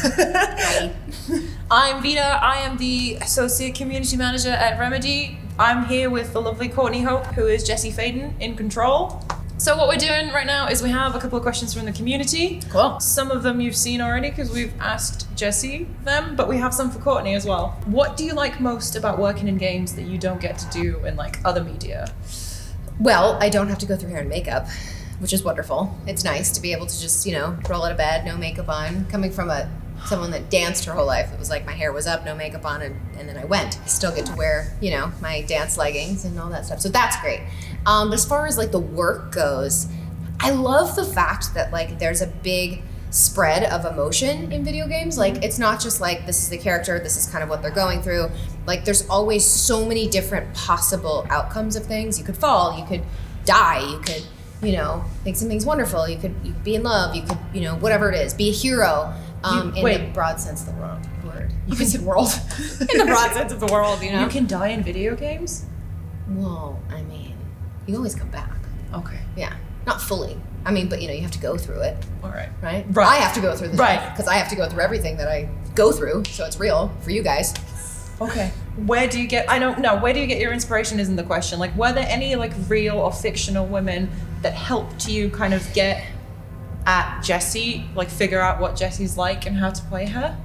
Hi. I'm Vita. I am the Associate Community Manager at Remedy. I'm here with the lovely Courtney Hope, who is Jessie Faden in control. So what we're doing right now is we have a couple of questions from the community. Cool. Some of them you've seen already because we've asked Jessie them, but we have some for Courtney as well. What do you like most about working in games that you don't get to do in like other media? Well, I don't have to go through hair and makeup, which is wonderful. It's nice to be able to just, roll out of bed, no makeup on. Coming from someone that danced her whole life, it was like my hair was up, no makeup on, and then I went. I still get to wear, my dance leggings and all that stuff. So that's great. But as far as like the work goes, I love the fact that like there's a big spread of emotion in video games. Like it's not just like this is the character, this is kind of what they're going through. Like there's always so many different possible outcomes of things. You could fall, you could die, you could, think something's wonderful, you could be in love, you could, whatever it is, be a hero. In the broad sense of the word. You can say world. In the broad sense of the world, You can die in video games? Well, I mean, you always come back. Okay. Yeah. Not fully. I mean, but you have to go through it. All right. Right? Right. I have to go through this. Right. Because I have to go through everything that I go through, so it's real for you guys. Okay. Where do you get your inspiration isn't the question. Like, were there any like real or fictional women that helped you kind of get at Jessie, like figure out what Jessie's like and how to play her?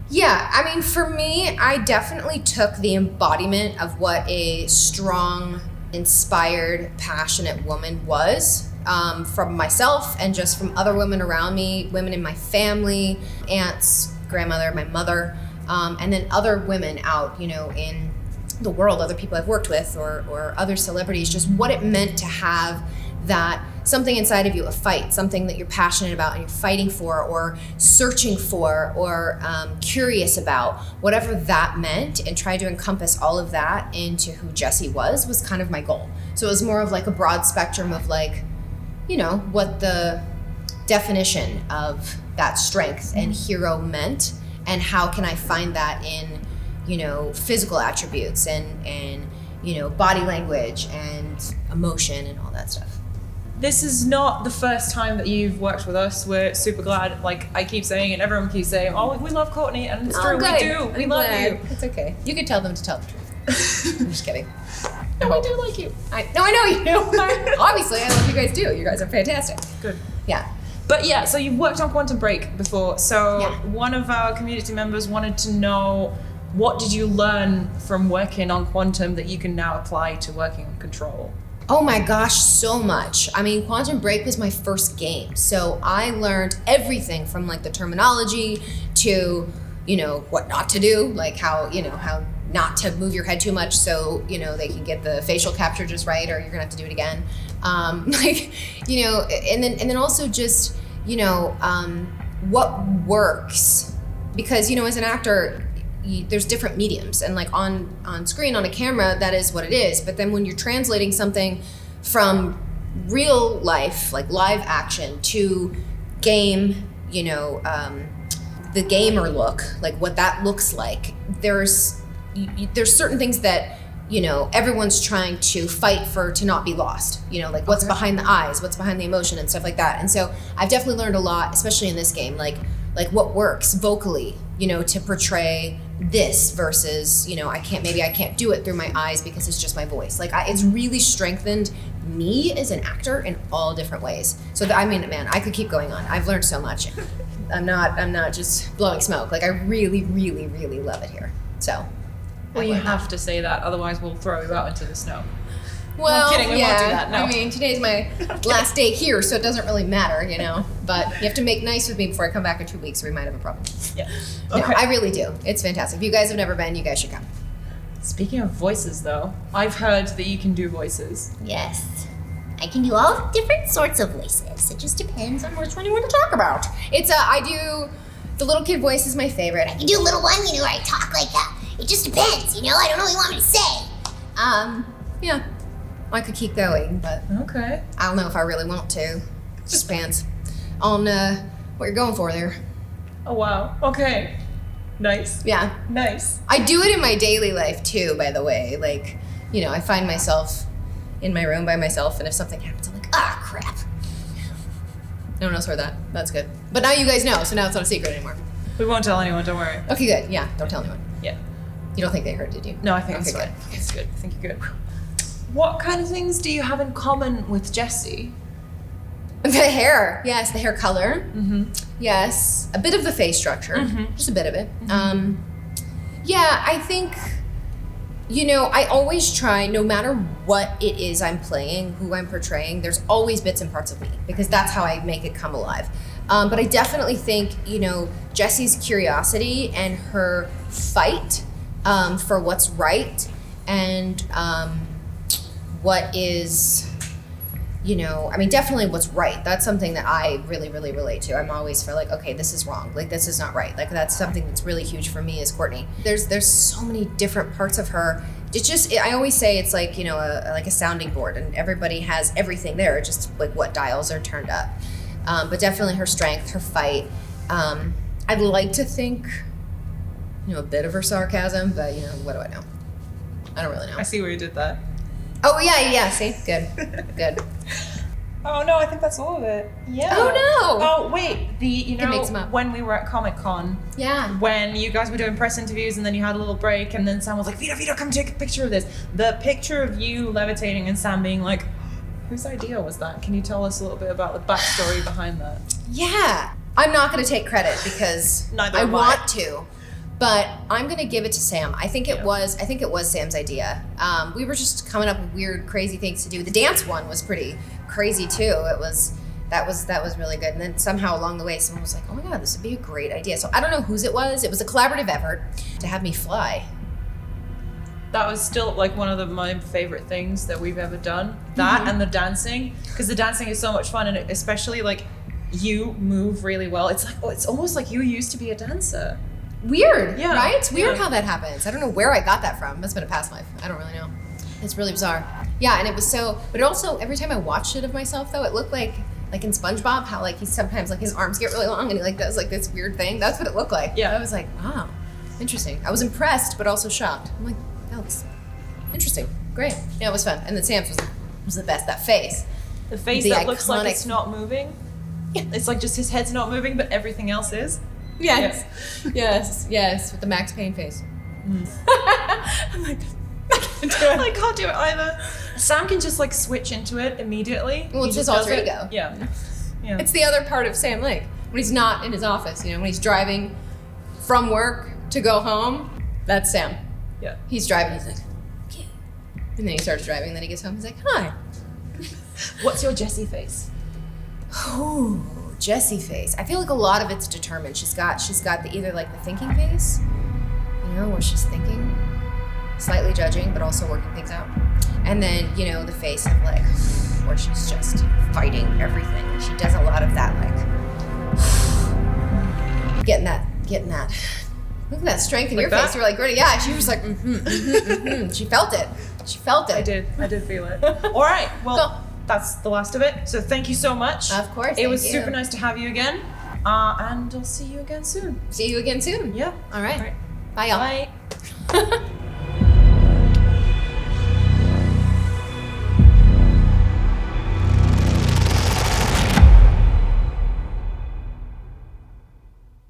Yeah, I mean, for me, I definitely took the embodiment of what a strong, inspired, passionate woman was from myself and just from other women around me, women in my family, aunts, grandmother, my mother, and then other women out, in the world, other people I've worked with or other celebrities, just what it meant to have that something inside of you, a fight, something that you're passionate about and you're fighting for or searching for or curious about, whatever that meant, and try to encompass all of that into who Jessie was kind of my goal. So it was more of like a broad spectrum of like, what the definition of that strength and hero meant and how can I find that in, physical attributes and body language and emotion and all that stuff. This is not the first time that you've worked with us. We're super glad. Like I keep saying, and everyone keeps saying, "Oh, we love Courtney," and it's true. Good. We do. We love you. It's okay. You can tell them to tell the truth. I'm just kidding. No, we do like you. I know you do. Obviously, I love you guys too. You guys are fantastic. Good. Yeah. But yeah, so you've worked on Quantum Break before. So Yeah. One of our community members wanted to know, what did you learn from working on Quantum that you can now apply to working on Control? Oh my gosh, so much. I mean, Quantum Break was my first game. So I learned everything from like the terminology to, what not to do, like how not to move your head too much so, they can get the facial capture just right or you're gonna have to do it again. And then also just, what works. Because, as an actor, there's different mediums and like on screen on a camera that is what it is, but then when you're translating something from real life like live action to game, the gamer look, like what that looks like, there's certain things that everyone's trying to fight for to not be lost, like what's behind the eyes, what's behind the emotion and stuff like that. And so I've definitely learned a lot, especially in this game, like what works vocally, to portray this versus, I can't do it through my eyes because it's just my voice. Like it's really strengthened me as an actor in all different ways. So man, I could keep going on. I've learned so much. I'm not just blowing smoke. Like I really, really, really love it here. So. Well, you have to say that, otherwise we'll throw you out into the snow. Well, I'm kidding, we won't do that, no. I mean, today's my last day here, so it doesn't really matter, But you have to make nice with me before I come back in 2 weeks or we might have a problem. Yeah. Okay. No, I really do. It's fantastic. If you guys have never been, you guys should come. Speaking of voices, though, I've heard that you can do voices. Yes. I can do all different sorts of voices. It just depends on which one you want to talk about. I do, the little kid voice is my favorite. I can do a little one, where I talk like that. It just depends, I don't know what you want me to say. Yeah. I could keep going, but okay. I don't know if I really want to. It just depends on what you're going for there. Oh, wow. Okay. Nice. Yeah. Nice. I do it in my daily life, too, by the way. Like, I find myself in my room by myself, and if something happens, I'm like, crap. No one else heard that. That's good. But now you guys know, so now it's not a secret anymore. We won't tell anyone, don't worry. Okay, good. Yeah, don't tell anyone. Yeah. You don't think they heard, did you? No, I think okay, it's good. fine. It's good. I think you're good. What kind of things do you have in common with Jessie? The hair. Yes, the hair color. Mm-hmm. Yes. A bit of the face structure. Mhm. Just a bit of it. Yeah, I think, I always try, no matter what it is I'm playing, who I'm portraying, there's always bits and parts of me because that's how I make it come alive. But I definitely think, Jessie's curiosity and her fight for what's right and what is, definitely what's right. That's something that I really, really relate to. I'm always feel like, okay, this is wrong. Like, this is not right. Like, that's something that's really huge for me is Courtney. There's so many different parts of her. It's just, I always say it's like, like a sounding board and everybody has everything there, just like what dials are turned up. But definitely her strength, her fight. I'd like to think, a bit of her sarcasm, but what do I know? I don't really know. I see where you did that. Oh yeah, see? Good. Good. Oh no, I think that's all of it. Yeah. Oh no! Oh wait, mix 'em up. when we were at Comic-Con, Yeah. when you guys were doing press interviews and then you had a little break and then Sam was like, Vito, come take a picture of this. The picture of you levitating and Sam being like, whose idea was that? Can you tell us a little bit about the backstory behind that? Yeah. I'm not going to take credit because Neither I am I. want to, but I'm going to give it to Sam. I think it was Sam's idea. We were just coming up with weird, crazy things to do. The dance one was pretty crazy too. That was really good. And then somehow along the way, someone was like, "Oh my God, this would be a great idea." So I don't know whose it was. It was a collaborative effort to have me fly. That was still like one of my favorite things that we've ever done. That and the dancing, because the dancing is so much fun, and especially like you move really well. It's like it's almost like you used to be a dancer. Weird, Yeah, right? It's weird yeah. how that happens. I don't know where I got that from. It must have been a past life. I don't really know. It's really bizarre. Yeah, and it was so, but it also, every time I watched it of myself though, it looked like in SpongeBob, how like he sometimes like his arms get really long and he like does like this weird thing. That's what it looked like. Yeah. I was like, wow, interesting. I was impressed, but also shocked. I'm like, that looks interesting. Great. Yeah, it was fun. And then Sam's was the best. That face. The face The that looks like iconic- it's not moving. It's like just his head's not moving, but everything else is. Yes. Yes. With the Max Payne face. I'm like, I can't do it either. Sam can just like switch into it immediately. Well, He it's just his does alter it. ego. Yeah. Yeah. It's the other part of Sam Lake. When he's not in his office, when he's driving from work to go home, that's Sam. Yeah. He's driving, he's like, okay. And then he starts driving, and then he gets home, he's like, hi. What's your Jessie face? Ooh, Jessie face. I feel like a lot of it's determined. She's got either like the thinking face, where she's thinking, slightly judging, but also working things out. And then, the face of like, where she's just fighting everything. She does a lot of that, like, getting that. Look at that strength in Like your that? face. You're like, great. Yeah, she was like, She felt it. I did feel it. All right. Well, Cool. that's the last of it. So thank you so much. Of course. It was thank you. super nice to have you again. And I'll see you again soon. See you again soon. Yeah. All right. All right. Bye, y'all. Bye.